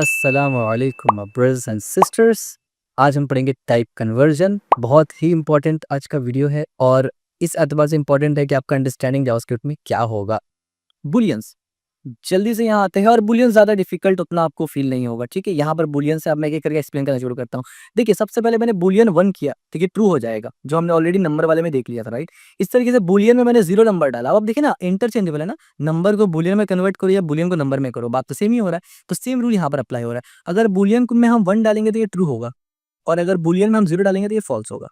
अस्सलामुअलैकुम brothers and sisters. आज हम पढ़ेंगे टाइप कन्वर्जन। बहुत ही इंपॉर्टेंट आज का वीडियो है और इस एतबार से इंपॉर्टेंट है कि आपका अंडरस्टैंडिंग जावास्क्रिप्ट में क्या होगा। बुलियंस जल्दी से यहाँ आते हैं और बुलियन ज़्यादा डिफिकल्ट उतना आपको फील नहीं होगा। ठीक है, यहाँ पर बुलियन से अब मैं एक करके एक्सप्लेन करना शुरू करता हूँ। देखिए, सबसे पहले मैंने बुलियन 1 किया, ठीक है, ट्रू हो जाएगा, जो हमने ऑलरेडी नंबर वाले में देख लिया था, राइट। इस तरीके से बुलियन में मैंने 0 नंबर डाला। अब देखिए ना, इंटरचेंजेबल है ना, नंबर को बुलियन में कन्वर्ट करो या बुलियन को नंबर में करो, बात तो सेम ही हो रहा है। तो सेम रूल यहाँ पर अप्लाई हो रहा है। अगर बुलियन में हम 1 डालेंगे तो ये ट्रू होगा, और अगर बुलियन में हम 0 डालेंगे तो ये फॉल्स होगा।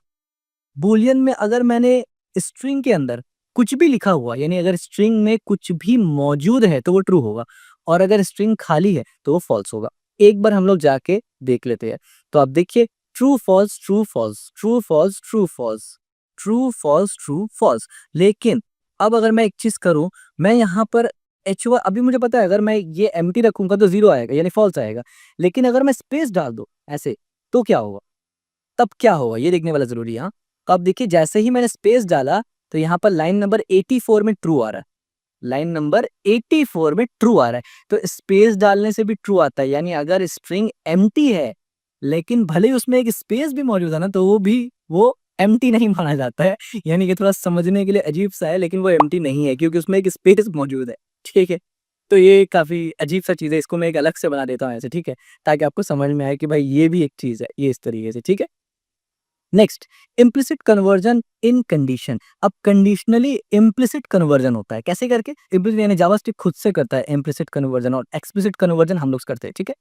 बूलियन में अगर मैंने स्ट्रिंग के अंदर कुछ भी लिखा हुआ, यानी अगर स्ट्रिंग में कुछ भी मौजूद है तो वो ट्रू होगा, और अगर स्ट्रिंग खाली है तो वो फॉल्स होगा। एक बार हम लोग जाके देख लेते हैं। तो आप देखिए, true false true false true false true false true false true false. लेकिन अब अगर मैं एक चीज करूं, मैं यहाँ पर H1 अभी मुझे पता है अगर मैं ये एम्प्टी रखूंगा तो 0 आएगा, यानी फॉल्स आएगा। लेकिन अगर मैं स्पेस डाल दूं ऐसे, तो क्या होगा, तब क्या होगा ये देखने वाला जरूरी है। हाँ? तो आप देखिए, जैसे ही मैंने स्पेस डाला तो यहाँ पर लाइन नंबर 84 में ट्रू आ रहा है। लाइन नंबर 84 में ट्रू आ रहा है, तो स्पेस डालने से भी ट्रू आता है। यानी अगर स्ट्रिंग एम्प्टी है लेकिन भले ही उसमें एक स्पेस भी मौजूद है ना, तो वो एम्प्टी नहीं माना जाता है। यानी कि थोड़ा समझने के लिए अजीब सा है, लेकिन वो एम्प्टी नहीं है क्योंकि उसमें एक स्पेस मौजूद है। ठीक है, तो ये काफी अजीब सा चीज है, इसको मैं एक अलग से बना देता हूँ ऐसे, ठीक है, ताकि आपको समझ में आए कि भाई ये भी एक चीज है, ये इस तरीके से। ठीक है, next, implicit conversion in condition. अब कंडीशनली इम्प्लिसिट कन्वर्जन होता है, कैसे करके? इम्प्लिसिट यानी जावास्क्रिप्ट खुद से करता है इम्प्लिसिट कन्वर्जन, और एक्सप्लिसिट कन्वर्जन हम लोग करते हैं। ठीक है,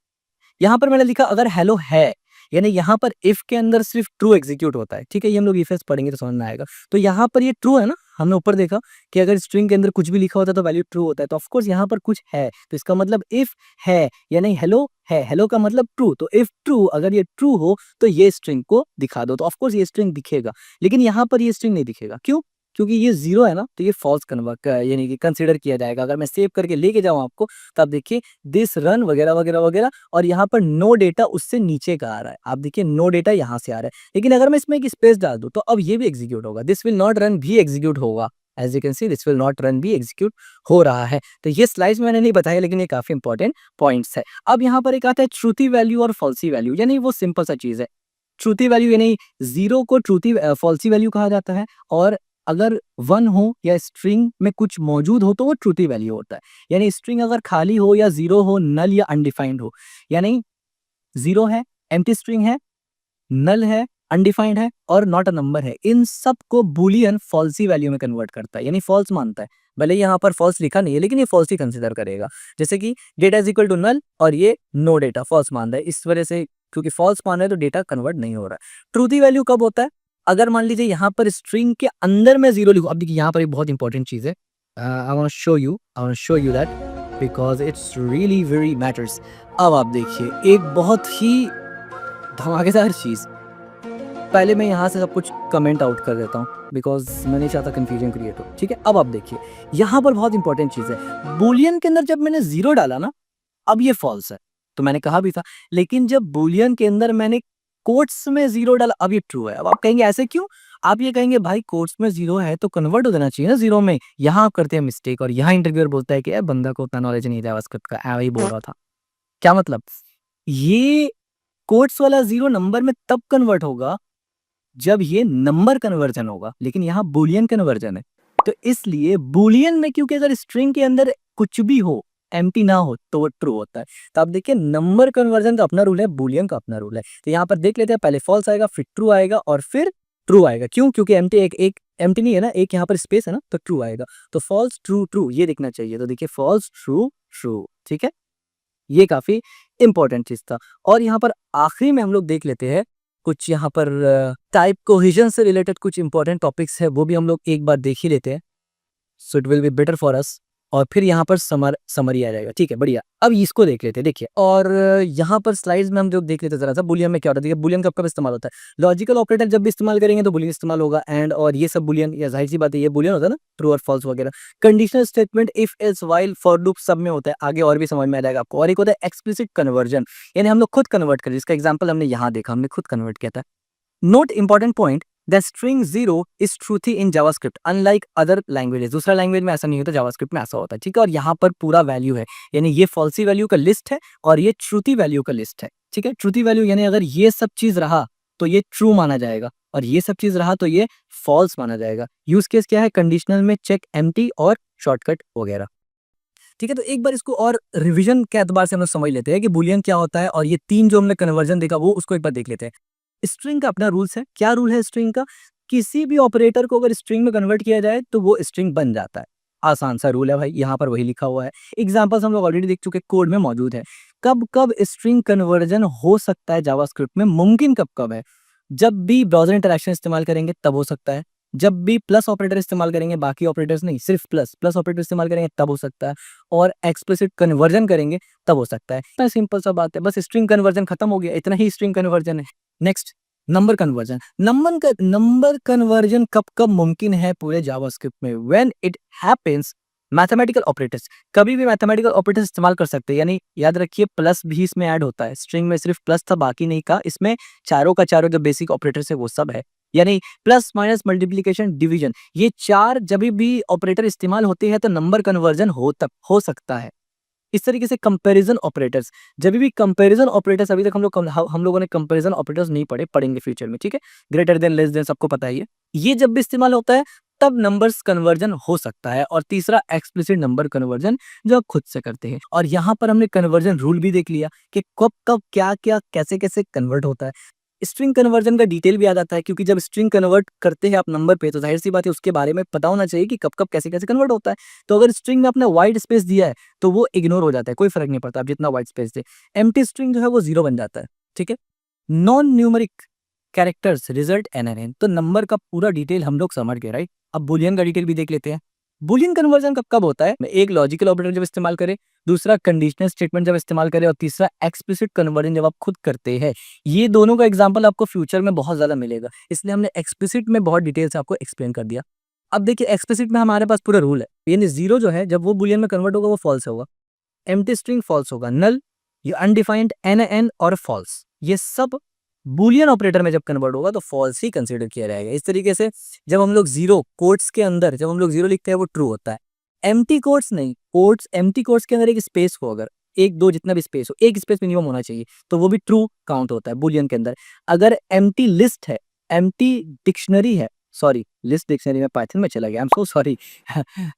यहाँ पर मैंने लिखा अगर हेलो है, यानी यहाँ पर इफ के अंदर सिर्फ ट्रू एग्जीक्यूट होता है। ठीक है, ये हम लोग इफ एल्स पढ़ेंगे तो समझ में आएगा। तो यहाँ पर ये ट्रू है ना, हमने ऊपर देखा कि अगर स्ट्रिंग के अंदर कुछ भी लिखा होता है तो वैल्यू ट्रू होता है। तो ऑफकोर्स यहाँ पर कुछ है, तो इसका मतलब इफ है, यानी हेलो है, हेलो का मतलब ट्रू। तो इफ ट्रू, अगर ये ट्रू हो तो ये स्ट्रिंग को दिखा दो, तो ऑफकोर्स ये स्ट्रिंग दिखेगा। लेकिन यहाँ पर ये स्ट्रिंग नहीं दिखेगा, क्यों? क्योंकि ये 0 है ना, तो ये फॉल्स कन्वर्ट यानी कि कंसीडर किया जाएगा। अगर मैं सेव करके लेके जाऊँ आपको, तो आप देखिए दिस रन वगैरह वगैरह वगैरह, और यहाँ पर नो डेटा उससे नीचे का आ रहा है। आप देखिए नो डेटा यहाँ से आ रहा है, लेकिन अगर मैं इसमें एक स्पेस डाल दूं तो अब ये भी एग्जीक्यूट होगा, दिस विल नॉट रन भी एग्जीक्यूट होगा। As you can see, this will not run भी एग्जीक्यूट हो रहा है। तो ये स्लाइड्स मैंने नहीं बताया, लेकिन ये काफी इंपॉर्टेंट पॉइंट्स है। अब यहाँ पर एक आता है ट्रूथी वैल्यू और फॉल्सी वैल्यू, यानी वो सिंपल सा चीज है। ट्रूथी वैल्यू यानी 0 को ट्रूथी फॉल्सी वैल्यू कहा जाता है, और अगर 1 हो या स्ट्रिंग में कुछ मौजूद हो तो वो ट्रूथी वैल्यू होता है। यानी स्ट्रिंग अगर खाली हो या 0 हो, नल या अनडिफाइंड हो, यानी 0 है, एम्प्टी स्ट्रिंग है, नल है, अनडिफाइंड है और नॉट अ नंबर है, इन सब को बूलियन फॉल्सी वैल्यू में कन्वर्ट करता है, यानी फॉल्स मानता है। भले यहाँ पर फॉल्स लिखा नहीं है, लेकिन ये फॉल्स ही कंसिडर करेगा। जैसे कि data is equal to null, और ये नो डेटा फॉल्स मान रहा है, इस वजह से क्योंकि फॉल्स मान रहा है तो डेटा कन्वर्ट नहीं हो रहा है। ट्रूथी वैल्यू कब होता है? अगर मान लीजिए यहाँ पर स्ट्रिंग के अंदर में 0 लिखूं। अब देखिए यहाँ पर एक बहुत इंपॉर्टेंट चीज है, I want to show you that because it's really very matters. अब आप देखिए एक बहुत ही धमाकेदार चीज, पहले मैं यहाँ से सब कुछ कमेंट आउट कर देता हूँ बिकॉज मैं नहीं चाहता कंफ्यूजन क्रिएट हो। ठीक है, अब आप देखिए यहाँ पर बहुत इंपॉर्टेंट चीज है, बूलियन के अंदर जब मैंने 0 डाला ना, अब ये फॉल्स है, तो मैंने कहा भी था। लेकिन जब बूलियन के अंदर मैंने कोट्स में 0 डाला, अब ये ट्रू है। अब आप कहेंगे ऐसे क्यों? आप ये कहेंगे भाई कोट्स में 0 है तो कन्वर्ट हो जाना चाहिए ना 0 में। यहाँ आप करते हैं मिस्टेक, और यहाँ इंटरव्यूअर बोलता है कि यार बंदा को उतना नॉलेज नहीं है जावास्क्रिप्ट का, वही बोल रहा था। क्या मतलब? ये कोट्स वाला 0 नंबर में तब कन्वर्ट होगा जब ये नंबर कन्वर्जन होगा, लेकिन यहाँ बूलियन कन्वर्जन है। तो इसलिए बूलियन में क्योंकि अगर स्ट्रिंग के अंदर कुछ भी हो, एम्प्टी ना हो, तो वो ट्रू होता है। तो आप देखिए नंबर कन्वर्जन का अपना रूल है, बूलियन का अपना रूल है। तो यहाँ पर देख लेते हैं, पहले फॉल्स आएगा, फिर ट्रू आएगा, और फिर ट्रू आएगा। क्यों? क्योंकि एम्प्टी एक एम्प्टी नहीं है ना, एक यहाँ पर स्पेस है ना, तो ट्रू आएगा। तो फॉल्स ट्रू ट्रू ये दिखना चाहिए। तो देखिए फॉल्स ट्रू ट्रू। ठीक है, ये काफी इंपॉर्टेंट चीज था। और यहाँ पर आखिरी में हम लोग देख लेते हैं कुछ यहाँ पर टाइप कोहेजन से रिलेटेड कुछ इंपॉर्टेंट टॉपिक्स है, वो भी हम लोग एक बार देख ही लेते हैं, so it will be better for us. और फिर यहाँ पर समरी आ जाएगा। ठीक है, बढ़िया। अब इसको देख लेते हैं, देखिए। और यहाँ पर स्लाइड्स में हम जो देख लेते हैं जरा सा, बुलियन में क्या होता है। देखिए बुलियन कब कब इस्तेमाल होता है, लॉजिकल ऑपरेटर जब भी इस्तेमाल करेंगे तो बुलियन इस्तेमाल होगा, एंड और ये सब बुलियन, या जाहिर सी बात है ये बुलियन होता है ना, ट्रू और फॉल्स वगैरह। Conditional statement, if else while for loop सब में होता है, आगे और भी समझ में आ जाएगा आपको। और एक होता है एक्सप्लिसिट कन्वर्जन, यानी हम लोग खुद कन्वर्ट करें, जिसका एग्जाम्पल हमने यहाँ देखा, हमने खुद कन्वर्ट किया था। Note important point, the string 0 is truthy in JavaScript unlike other languages. दूसरा लैंग्वेज में ऐसा नहीं होता, जावास्क्रिप्ट में ऐसा होता है, ठीक है। और यहाँ पर पूरा वैल्यू है, यानी ये फॉल्सी वैल्यू का लिस्ट है और ये ट्रूथी वैल्यू का लिस्ट है, ठीक है। ट्रूथी वैल्यू यानी अगर ये सब चीज रहा तो ये ट्रू माना जाएगा और ये सब चीज रहा तो ये फॉल्स माना जाएगा। यूज केस क्या है, कंडीशनल में चेक एम्प्टी और शॉर्टकट वगैरह, ठीक है। तो एक बार इसको और रिवीजन के एतबार से हम लोग समझ लेते हैं कि बुलियन क्या होता है और ये तीन जो हमने कन्वर्जन देखा वो उसको एक बार देख लेते हैं। स्ट्रिंग का अपना रूल्स है। क्या रूल है स्ट्रिंग का? किसी भी ऑपरेटर को अगर स्ट्रिंग में कन्वर्ट किया जाए तो वो स्ट्रिंग बन जाता है। आसान सा रूल है भाई, यहाँ पर वही लिखा हुआ है। एग्जाम्पल्स हम लोग ऑलरेडी देख चुके, कोड में मौजूद है। कब कब स्ट्रिंग कन्वर्जन हो सकता है जावास्क्रिप्ट में, मुमकिन कब कब है? जब भी ब्राउजर इंटरेक्शन इस्तेमाल करेंगे तब हो सकता है, जब भी प्लस ऑपरेटर इस्तेमाल करेंगे, बाकी ऑपरेटर्स नहीं, सिर्फ प्लस प्लस ऑपरेटर इस्तेमाल करेंगे तब हो सकता है, और एक्सप्लिसिट कन्वर्जन करेंगे तब हो सकता है। इतना सिंपल सा बात है, बस स्ट्रिंग कन्वर्जन खत्म हो गया, इतना ही स्ट्रिंग कन्वर्जन है। Next, number conversion. Number conversion कब कब मुमकिन है पूरे जावास्क्रिप्ट में? When it happens mathematical operators. कभी भी मैथमेटिकल ऑपरेटर्स इस्तेमाल कर सकते हैं, यानी याद रखिए प्लस भी इसमें ऐड होता है। स्ट्रिंग में सिर्फ प्लस था, बाकी नहीं का। इसमें चारों का चारों जो बेसिक ऑपरेटर्स है वो सब है, यानी प्लस माइनस मल्टीप्लीकेशन डिवीजन, ये चार जब भी ऑपरेटर इस्तेमाल होते हैं तो नंबर कन्वर्जन हो सकता है। इस तरीके से कंपैरिजन ऑपरेटर्स, जब भी कंपैरिजन ऑपरेटर्स, अभी तक हम लोगों ने कंपैरिजन ऑपरेटर्स नहीं पढ़े, पढ़ेंगे फ्यूचर में, ठीक है। ग्रेटर देन, लेस देन, सबको पता ही है। ये जब भी इस्तेमाल होता है तब नंबर्स कन्वर्जन हो सकता है। और तीसरा, एक्सप्लिसिट नंबर कन्वर्जन, जो आप खुद से करते हैं। और यहाँ पर हमने कन्वर्जन रूल भी देख लिया कि कब कब क्या क्या कैसे कैसे कन्वर्ट होता है। स्ट्रिंग कन्वर्जन का डिटेल भी आ जाता है, क्योंकि जब स्ट्रिंग कन्वर्ट करते हैं आप नंबर पे तो जाहिर सी बात है उसके बारे में पता होना चाहिए कि कब कब कैसे कैसे कन्वर्ट होता है। तो अगर स्ट्रिंग में आपने वाइट स्पेस दिया है तो वो इग्नोर हो जाता है, कोई फर्क नहीं पड़ता आप जितना वाइट स्पेस दे। एम्प्टी स्ट्रिंग जो है वो 0 बन जाता है, ठीक है। Non numeric characters result NNN. तो नंबर का पूरा डिटेल हम लोग समझ गए, राइट। अब बुलियन का डिटेल भी देख लेते हैं। बुलियन कन्वर्जन कब कब होता है? एक, लॉजिकल ऑपरेटर जब इस्तेमाल करे, दूसरा कंडीशनल स्टेटमेंट जब इस्तेमाल करे, और तीसरा एक्सप्लिसिट कन्वर्जन जब आप खुद करते हैं। ये दोनों का एग्जांपल आपको फ्यूचर में बहुत ज्यादा मिलेगा, इसलिए हमने एक्सप्लिसिट में बहुत डिटेल से आपको एक्सप्लेन कर दिया। अब देखिए एक्सप्लिसिट में हमारे पास पूरा रूल है, यानी 0 जो है जब वो बुलियन में कन्वर्ट होगा वो फॉल्स होगा, एम्प्टी स्ट्रिंग फॉल्स होगा, नल, ये अनडिफाइंड, एन और फॉल्स, ये सब बूलियन ऑपरेटर में जब कन्वर्ट होगा तो फॉल्स ही कंसीडर किया जाएगा। इस तरीके से जब हम लोग 0 कोट्स के अंदर जब हम लोग 0 लिखते हैं वो ट्रू होता है। एम्प्टी कोट्स नहीं, कोट्स, एम्प्टी कोट्स के अंदर एक स्पेस हो, अगर एक दो जितना भी स्पेस हो, एक स्पेस मिनिमम होना चाहिए, तो वो भी ट्रू काउंट होता है बूलियन के अंदर। अगर एम्प्टी लिस्ट है, एम्प्टी डिक्शनरी है, सॉरी लिस्ट डिक्शनरी में पाइथन में चला गया, आई एम सो सॉरी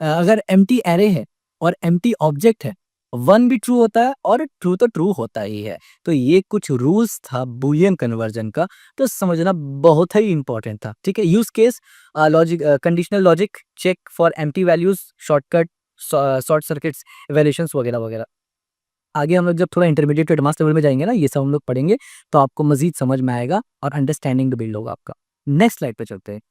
अगर एम्प्टी एरे है और एम्प्टी ऑब्जेक्ट है, वन भी ट्रू होता है और ट्रू तो ट्रू होता ही है। तो ये कुछ रूल्स था बूलियन कन्वर्जन का, तो समझना बहुत ही इंपॉर्टेंट था, ठीक है। Use case, logic, conditional logic, check for empty values, shortcut, short circuits, evaluations वगैरह वगैरह। आगे हम लोग जब थोड़ा इंटरमीडिएट टू एडवांस लेवल में जाएंगे ना, ये सब हम लोग पढ़ेंगे तो आपको मजीद समझ में आएगा और अंडरस्टैंडिंग बिल्ड होगा आपका। नेक्स्ट स्लाइड पे चलते हैं।